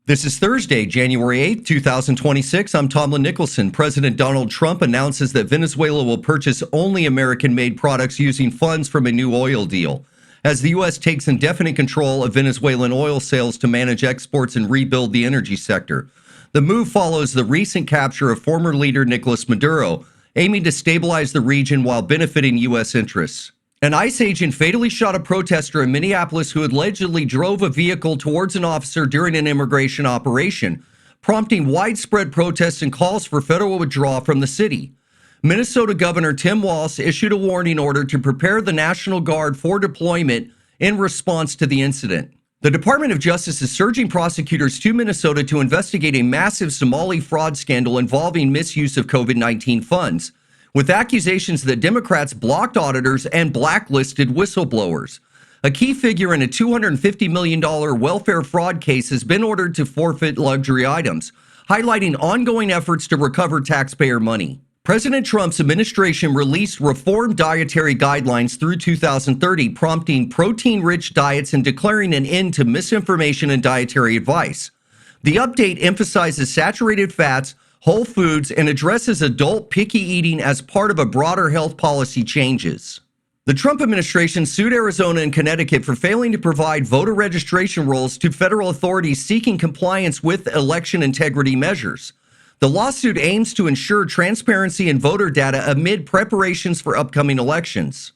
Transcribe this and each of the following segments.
This is Thursday, January 8th, 2026. I'm Tomlyn Nicholson. President Donald Trump announces that Venezuela will purchase only American-made products using funds from a new oil deal, as the U.S. takes indefinite control of Venezuelan oil sales to manage exports and rebuild the energy sector. The move follows the recent capture of former leader Nicolás Maduro, aiming to stabilize the region while benefiting U.S. interests. An ICE agent fatally shot a protester in Minneapolis who allegedly drove a vehicle towards an officer during an immigration operation, prompting widespread protests and calls for federal withdrawal from the city. Minnesota Governor Tim Walz issued a warning order to prepare the National Guard for deployment in response to the incident. The Department of Justice is surging prosecutors to Minnesota to investigate a massive Somali fraud scandal involving misuse of COVID-19 funds, with accusations that Democrats blocked auditors and blacklisted whistleblowers. A key figure in a $250 million welfare fraud case has been ordered to forfeit luxury items, highlighting ongoing efforts to recover taxpayer money. President Trump's administration released reformed dietary guidelines through 2030, prompting protein-rich diets and declaring an end to misinformation and dietary advice. The update emphasizes saturated fats, whole foods, and addresses adult picky eating as part of a broader health policy changes. The Trump administration sued Arizona and Connecticut for failing to provide voter registration rolls to federal authorities seeking compliance with election integrity measures. The lawsuit aims to ensure transparency in voter data amid preparations for upcoming elections.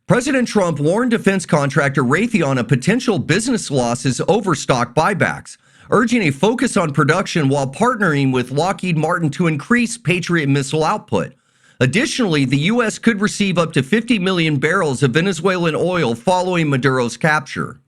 President Trump warned defense contractor Raytheon of potential business losses over stock buybacks, urging a focus on production while partnering with Lockheed Martin to increase Patriot missile output. Additionally, the U.S. could receive up to 50 million barrels of Venezuelan oil following Maduro's capture.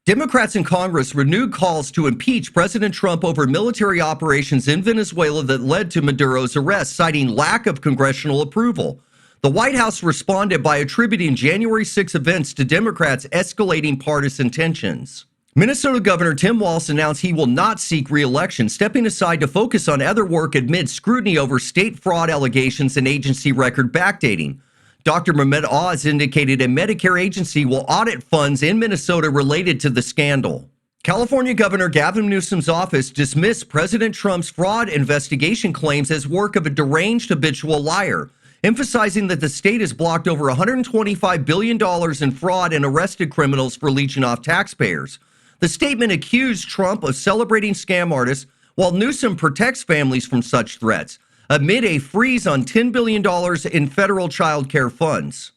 Democrats in Congress renewed calls to impeach President Trump over military operations in Venezuela that led to Maduro's arrest, citing lack of congressional approval. The White House responded by attributing January 6 events to Democrats escalating partisan tensions. Minnesota Governor Tim Walz announced he will not seek re-election, stepping aside to focus on other work amid scrutiny over state fraud allegations and agency record backdating. Dr. Mehmet Oz indicated a Medicare agency will audit funds in Minnesota related to the scandal. California Governor Gavin Newsom's office dismissed President Trump's fraud investigation claims as work of a deranged habitual liar, emphasizing that the state has blocked over $125 billion in fraud and arrested criminals for leeching off taxpayers. The statement accused Trump of celebrating scam artists, while Newsom protects families from such threats, amid a freeze on $10 billion in federal child care funds.